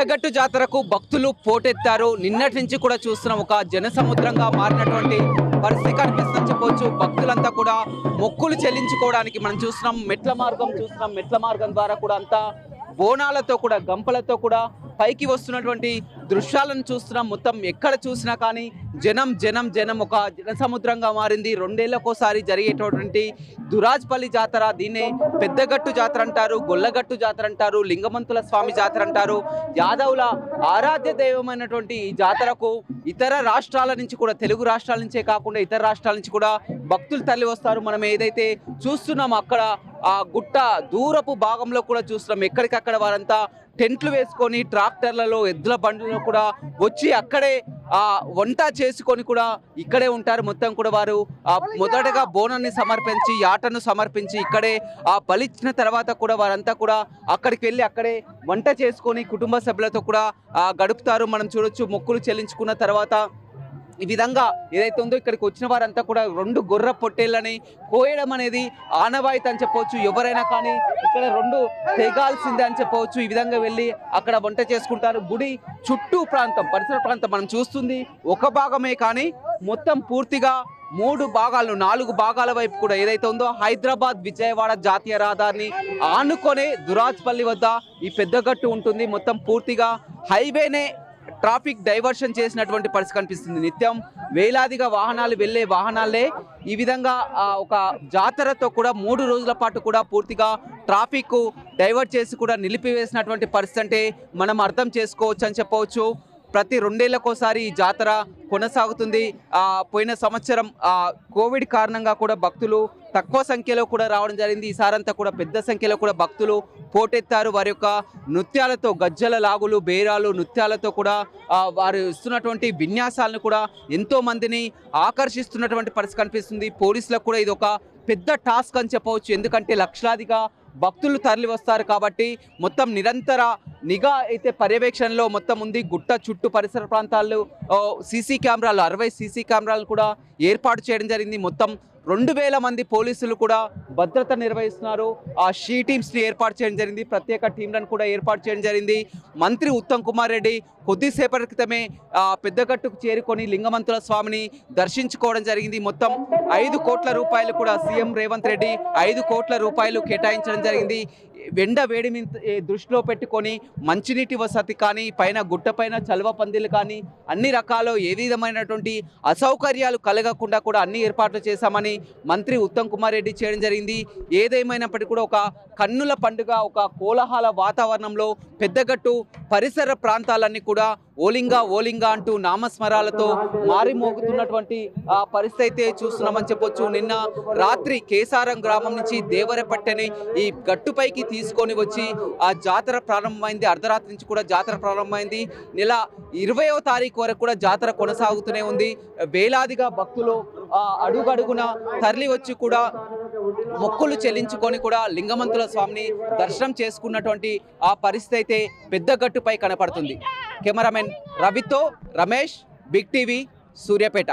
పెద్దగట్టు జాతరకు భక్తులు పోటెత్తారు. నిన్నటి నుంచి కూడా చూస్తున్నాం, ఒక జనసముద్రంగా మారినటువంటి పరిస్థితి కనిపిస్తుందని చెప్పవచ్చు. భక్తులంతా కూడా మొక్కులు చెల్లించుకోవడానికి మనం చూస్తున్నాం, మెట్ల మార్గం ద్వారా కూడా అంతా బోనాలతో కూడా గంపలతో కూడా పైకి వస్తున్నటువంటి దృశ్యాలను చూస్తున్నాం. మొత్తం ఎక్కడ చూసినా కానీ జనం ఒక జనసముద్రంగా మారింది. రెండేళ్లకోసారి జరిగేటటువంటి దురాజ్పల్లి జాతర, దీన్నే పెద్దగట్టు జాతర అంటారు, గొల్లగట్టు జాతర అంటారు, లింగమంతుల స్వామి జాతర అంటారు. యాదవుల ఆరాధ్య దైవమైనటువంటి ఈ జాతరకు ఇతర రాష్ట్రాల నుంచి కూడా, తెలుగు రాష్ట్రాల నుంచే కాకుండా ఇతర రాష్ట్రాల నుంచి కూడా భక్తులు తరలి వస్తారు. మనం ఏదైతే చూస్తున్నాం అక్కడ ఆ గుట్ట దూరపు భాగంలో కూడా చూస్తున్నాం, ఎక్కడికక్కడ వారంతా టెంట్లు వేసుకొని ట్రాక్టర్లలో ఎద్దుల బండ్లలో కూడా వచ్చి అక్కడే వంట చేసుకొని కూడా ఇక్కడే ఉంటారు. మొత్తం కూడా వారు మొదటగా బోనాన్ని సమర్పించి, యాటను సమర్పించి ఇక్కడే బలిచ్చిన తర్వాత కూడా వారంతా కూడా అక్కడికి వెళ్ళి అక్కడే వంట చేసుకొని కుటుంబ సభ్యులతో కూడా గడుపుతారు. మనం చూడొచ్చు, మొక్కులు చెల్లించుకున్న తర్వాత ఈ విధంగా ఏదైతే ఉందో ఇక్కడికి వచ్చిన వారంతా కూడా 2 గొర్రె పొట్టేళ్ళని కోయడం అనేది ఆనవాయితీ అని చెప్పవచ్చు. ఎవరైనా కానీ ఇక్కడ 2 తెగాల్సిందే అని చెప్పవచ్చు. ఈ విధంగా వెళ్ళి అక్కడ వంట చేసుకుంటారు. గుడి చుట్టూ ప్రాంతం, పరిసర ప్రాంతం మనం చూస్తుంది ఒక భాగమే, కానీ మొత్తం పూర్తిగా 3 భాగాలు 4 భాగాల వైపు కూడా ఏదైతే ఉందో హైదరాబాద్ విజయవాడ జాతీయ రహదారిని ఆనుకొనే దురాజ్పల్లి వద్ద ఈ పెద్దగట్టు ఉంటుంది. మొత్తం పూర్తిగా హైవేనే ట్రాఫిక్ డైవర్షన్ చేసినటువంటి పరిస్థితి కనిపిస్తుంది. నిత్యం వేలాదిగా వాహనాలు వెళ్ళే వాహనాలే ఈ విధంగా ఒక జాతరతో కూడా 3 రోజుల పాటు కూడా పూర్తిగా ట్రాఫిక్ డైవర్ట్ చేసి కూడా నిలిపివేసినటువంటి పరిస్థితి అంటే మనం అర్థం చేసుకోవచ్చు అని చెప్పవచ్చు. ప్రతి 2 ఏళ్లకోసారి ఈ జాతర కొనసాగుతుంది. పోయిన సంవత్సరం కోవిడ్ కారణంగా కూడా భక్తులు తక్కువ సంఖ్యలో కూడా రావడం జరిగింది. ఈసారంతా కూడా పెద్ద సంఖ్యలో కూడా భక్తులు పోటెత్తారు. వారి యొక్క నృత్యాలతో, గజ్జల లాగులు, బేరాలు నృత్యాలతో కూడా వారు ఇస్తున్నటువంటి విన్యాసాలను కూడా ఎంతో మందిని ఆకర్షిస్తున్నటువంటి పరిస్థితి కనిపిస్తుంది. పోలీసులకు కూడా ఇది ఒక పెద్ద టాస్క్ అని చెప్పవచ్చు. ఎందుకంటే లక్షలాదిగా భక్తులు తరలి వస్తారు కాబట్టి మొత్తం నిరంతర నిఘా అయితే పర్యవేక్షణలో మొత్తం ఉంది. గుట్ట చుట్టూ పరిసర ప్రాంతాల్లో సీసీ కెమెరాలు, 60 సీసీ కెమెరాలు కూడా ఏర్పాటు చేయడం జరిగింది. మొత్తం 2000 మంది పోలీసులు కూడా భద్రత నిర్వహిస్తున్నారు. ఆ షీ టీమ్స్ని ఏర్పాటు చేయడం జరిగింది, ప్రత్యేక టీంలను కూడా ఏర్పాటు చేయడం జరిగింది. మంత్రి ఉత్తమ్ కుమార్ రెడ్డి కొద్దిసేపటి క్రితమే పెద్దగట్టుకు చేరుకొని లింగమంతుల స్వామిని దర్శించుకోవడం జరిగింది. మొత్తం 5 కోట్ల రూపాయలు కూడా సీఎం రేవంత్ రెడ్డి 5 కోట్ల రూపాయలు కేటాయించడం జరిగింది. వేడిని దృష్టిలో పెట్టుకొని మంచినీటి వసతి కానీ, పైన గుట్టపైన చలువ పందిలు కానీ, అన్ని రకాల ఏ విధమైనటువంటి అసౌకర్యాలు కలగకుండా కూడా అన్ని ఏర్పాట్లు చేశామని మంత్రి ఉత్తమ్ కుమార్ రెడ్డి చేయడం జరిగింది. ఏదేమైనప్పటికీ కూడా ఒక కన్నుల పండుగ, ఒక కోలాహల వాతావరణంలో పెద్దగట్టు పరిసర ప్రాంతాలన్నీ కూడా ఓలింగా అంటూ నామస్మరాలతో మారిమోగుతున్నటువంటి పరిస్థితి అయితే చూస్తున్నామని చెప్పొచ్చు. నిన్న రాత్రి కేసారం గ్రామం నుంచి దేవరపట్టెని ఈ గట్టుపైకి తీసుకొని వచ్చి ఆ జాతర ప్రారంభమైంది. అర్ధరాత్రి నుంచి కూడా జాతర ప్రారంభమైంది. నెల 20వ తారీఖు వరకు కూడా జాతర కొనసాగుతూనే ఉంది. వేలాదిగా భక్తులు అడుగడుగున తరలి వచ్చి కూడా మొక్కులు చెల్లించుకొని కూడా లింగమంతుల స్వామిని దర్శనం చేసుకున్నటువంటి ఆ పరిస్థితి అయితే పెద్దగట్టుపై కనపడుతుంది. కెమెరామెన్ రవితో రమేష్, బిగ్ టీవీ, సూర్యాపేట.